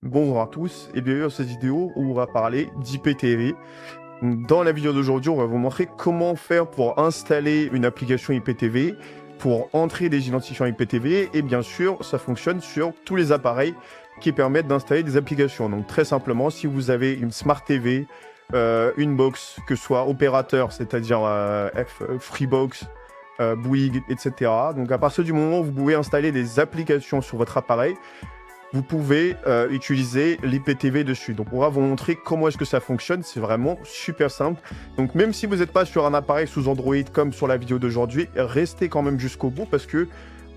Bonjour à tous et bienvenue dans cette vidéo où on va parler d'IPTV. Dans la vidéo d'aujourd'hui, on va vous montrer comment faire pour installer une application IPTV, pour entrer des identifiants IPTV et bien sûr, ça fonctionne sur tous les appareils qui permettent d'installer des applications. Donc très simplement, si vous avez une Smart TV, une box, que ce soit opérateur, c'est-à-dire Freebox, Bouygues, etc. Donc à partir du moment où vous pouvez installer des applications sur votre appareil, vous pouvez utiliser l'IPTV dessus. Donc on va vous montrer comment est-ce que ça fonctionne, c'est vraiment super simple. Donc même si vous n'êtes pas sur un appareil sous Android comme sur la vidéo d'aujourd'hui, restez quand même jusqu'au bout parce que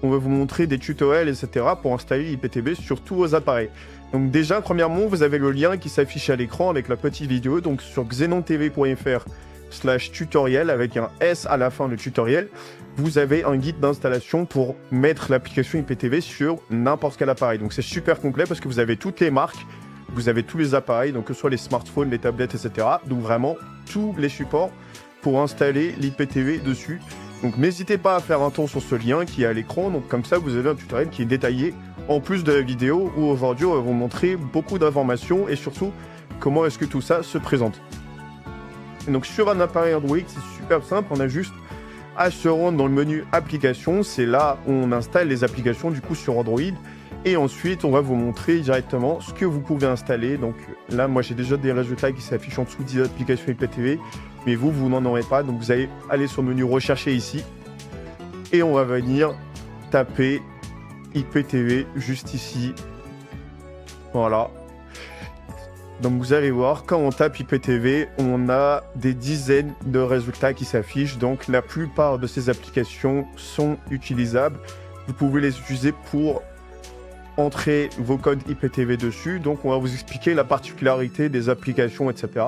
on va vous montrer des tutoriels, etc. pour installer l'IPTV sur tous vos appareils. Donc déjà, premièrement, vous avez le lien qui s'affiche à l'écran avec la petite vidéo, donc sur xenontv.fr/tutoriel avec un S à la fin de tutoriel. Vous avez un guide d'installation pour mettre l'application IPTV sur n'importe quel appareil. Donc c'est super complet parce que vous avez toutes les marques, vous avez tous les appareils, donc que ce soit les smartphones, les tablettes, etc. Donc vraiment tous les supports pour installer l'IPTV dessus. Donc n'hésitez pas à faire un tour sur ce lien qui est à l'écran. Donc comme ça, vous avez un tutoriel qui est détaillé en plus de la vidéo où aujourd'hui on va vous montrer beaucoup d'informations et surtout comment est-ce que tout ça se présente. Et donc sur un appareil Android, c'est super simple, on a juste à se rendre dans le menu applications, c'est là où on installe les applications du coup sur Android et ensuite on va vous montrer directement ce que vous pouvez installer. Donc là moi j'ai déjà des résultats qui s'affichent en dessous des applications IPTV, mais vous n'en aurez pas, donc vous allez aller sur le menu rechercher ici et on va venir taper IPTV juste ici, voilà. Donc vous allez voir, quand on tape IPTV, on a des dizaines de résultats qui s'affichent. Donc la plupart de ces applications sont utilisables. Vous pouvez les utiliser pour entrer vos codes IPTV dessus. Donc on va vous expliquer la particularité des applications, etc.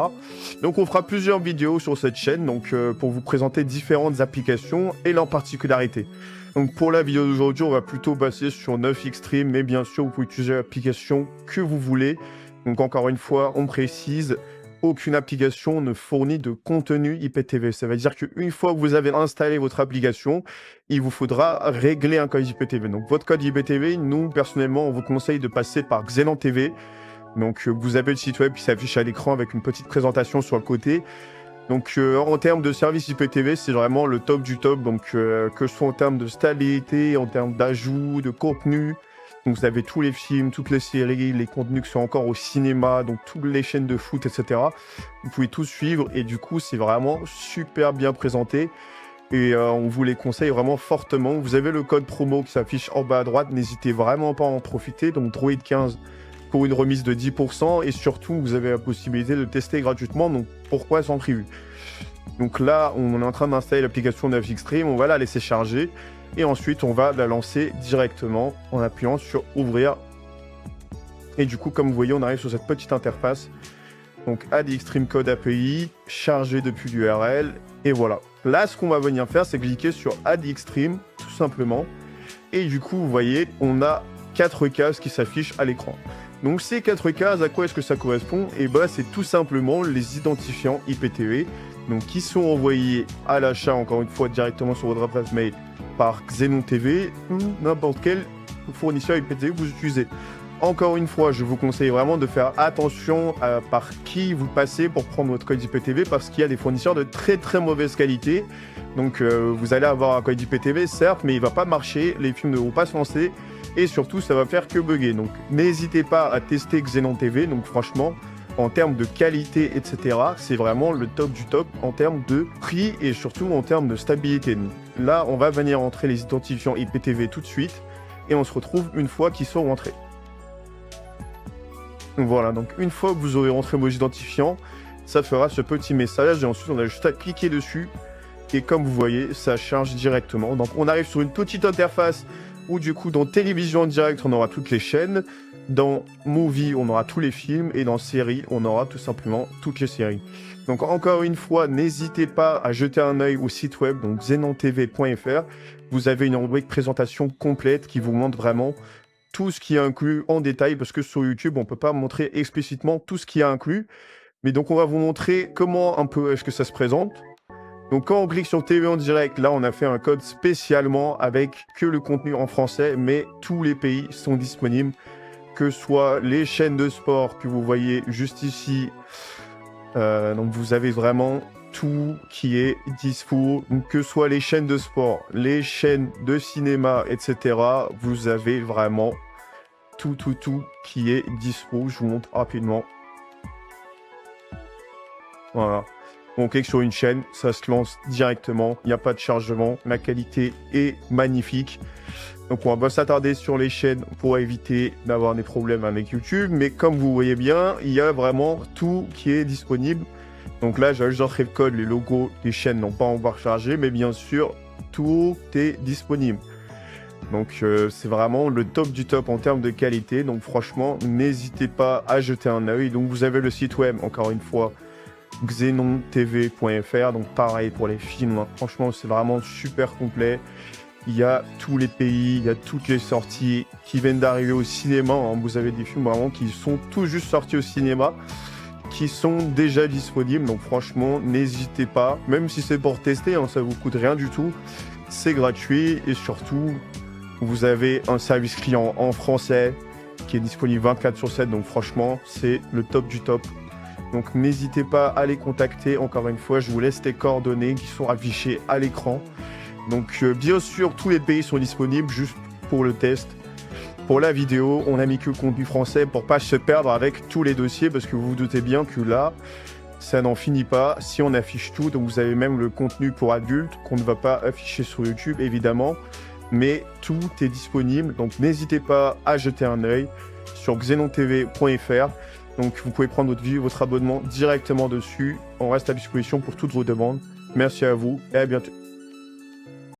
Donc on fera plusieurs vidéos sur cette chaîne donc, pour vous présenter différentes applications et leurs particularités. Donc pour la vidéo d'aujourd'hui, on va plutôt passer sur 9Xstream, mais bien sûr, vous pouvez utiliser l'application que vous voulez. Donc encore une fois, on précise, aucune application ne fournit de contenu IPTV. Ça veut dire qu'une fois que vous avez installé votre application, il vous faudra régler un code IPTV. Donc votre code IPTV, nous, personnellement, on vous conseille de passer par Xenon TV. Donc vous avez le site web qui s'affiche à l'écran avec une petite présentation sur le côté. Donc en termes de service IPTV, c'est vraiment le top du top. Donc que ce soit en termes de stabilité, en termes d'ajout, de contenu. Donc vous avez tous les films, toutes les séries, les contenus qui sont encore au cinéma, donc toutes les chaînes de foot, etc. Vous pouvez tout suivre et du coup c'est vraiment super bien présenté et on vous les conseille vraiment fortement. Vous avez le code promo qui s'affiche en bas à droite, n'hésitez vraiment pas à en profiter, donc Droid15 pour une remise de 10% et surtout vous avez la possibilité de tester gratuitement, donc pourquoi sans prévu. Donc là on est en train d'installer l'application 9Xstream, on va la laisser charger. Et ensuite, on va la lancer directement en appuyant sur ouvrir. Et du coup, comme vous voyez, on arrive sur cette petite interface. Donc, Add Xstream Code API, chargé depuis l'URL. Et voilà. Là, ce qu'on va venir faire, c'est cliquer sur Add Xstream, tout simplement. Et du coup, vous voyez, on a 4 cases qui s'affichent à l'écran. Donc, ces 4 cases, à quoi est-ce que ça correspond? Et bien, c'est tout simplement les identifiants IPTV. Donc, qui sont envoyés à l'achat, encore une fois, directement sur votre adresse mail par Xenon TV ou n'importe quel fournisseur IPTV que vous utilisez. Encore une fois, je vous conseille vraiment de faire attention par qui vous passez pour prendre votre code IPTV parce qu'il y a des fournisseurs de très très mauvaise qualité. Donc vous allez avoir un code IPTV certes, mais il ne va pas marcher, les films ne vont pas se lancer et surtout ça va faire que bugger. Donc n'hésitez pas à tester Xenon TV, donc franchement, en termes de qualité, etc., c'est vraiment le top du top en termes de prix et surtout en termes de stabilité. Là, on va venir entrer les identifiants IPTV tout de suite et on se retrouve une fois qu'ils sont rentrés. Voilà, donc une fois que vous aurez rentré vos identifiants, ça fera ce petit message et ensuite on a juste à cliquer dessus et comme vous voyez, ça charge directement. Donc on arrive sur une petite interface où du coup dans télévision en direct, on aura toutes les chaînes. Dans Movie, on aura tous les films et dans Série, on aura tout simplement toutes les séries. Donc encore une fois, n'hésitez pas à jeter un œil au site web, donc xenontv.fr. Vous avez une rubrique présentation complète qui vous montre vraiment tout ce qui est inclus en détail, parce que sur YouTube, on ne peut pas montrer explicitement tout ce qui est inclus. Mais donc on va vous montrer comment un peu est-ce que ça se présente. Donc quand on clique sur TV en direct, là on a fait un code spécialement avec que le contenu en français, mais tous les pays sont disponibles, que ce soit les chaînes de sport que vous voyez juste ici. Donc vous avez vraiment tout qui est dispo, donc que ce soit les chaînes de sport, les chaînes de cinéma, etc. Vous avez vraiment tout qui est dispo. Je vous montre rapidement. Voilà. On clique sur une chaîne, ça se lance directement, il n'y a pas de chargement, la qualité est magnifique. Donc on va pas s'attarder sur les chaînes pour éviter d'avoir des problèmes avec YouTube, mais comme vous voyez bien, il y a vraiment tout qui est disponible. Donc là, j'ai juste entré le code, les logos des chaînes n'ont pas encore chargé, mais bien sûr, tout est disponible. Donc c'est vraiment le top du top en termes de qualité. Donc franchement, n'hésitez pas à jeter un œil. Donc vous avez le site web, encore une fois, xenontv.fr. Donc pareil pour les films, hein. Franchement, c'est vraiment super complet. Il y a tous les pays, il y a toutes les sorties qui viennent d'arriver au cinéma, hein. Vous avez des films vraiment qui sont tout juste sortis au cinéma, qui sont déjà disponibles. Donc franchement, n'hésitez pas. Même si c'est pour tester, hein, ça vous coûte rien du tout. C'est gratuit et surtout, vous avez un service client en français qui est disponible 24/7. Donc franchement, c'est le top du top. Donc n'hésitez pas à les contacter. Encore une fois, je vous laisse les coordonnées qui sont affichées à l'écran. Donc bien sûr, tous les pays sont disponibles juste pour le test. Pour la vidéo, on a mis que le contenu français pour pas se perdre avec tous les dossiers, parce que vous vous doutez bien que là, ça n'en finit pas si on affiche tout. Donc vous avez même le contenu pour adultes qu'on ne va pas afficher sur YouTube, évidemment. Mais tout est disponible, donc n'hésitez pas à jeter un œil sur xenontv.fr. Donc vous pouvez prendre votre abonnement directement dessus. On reste à disposition pour toutes vos demandes. Merci à vous et à bientôt.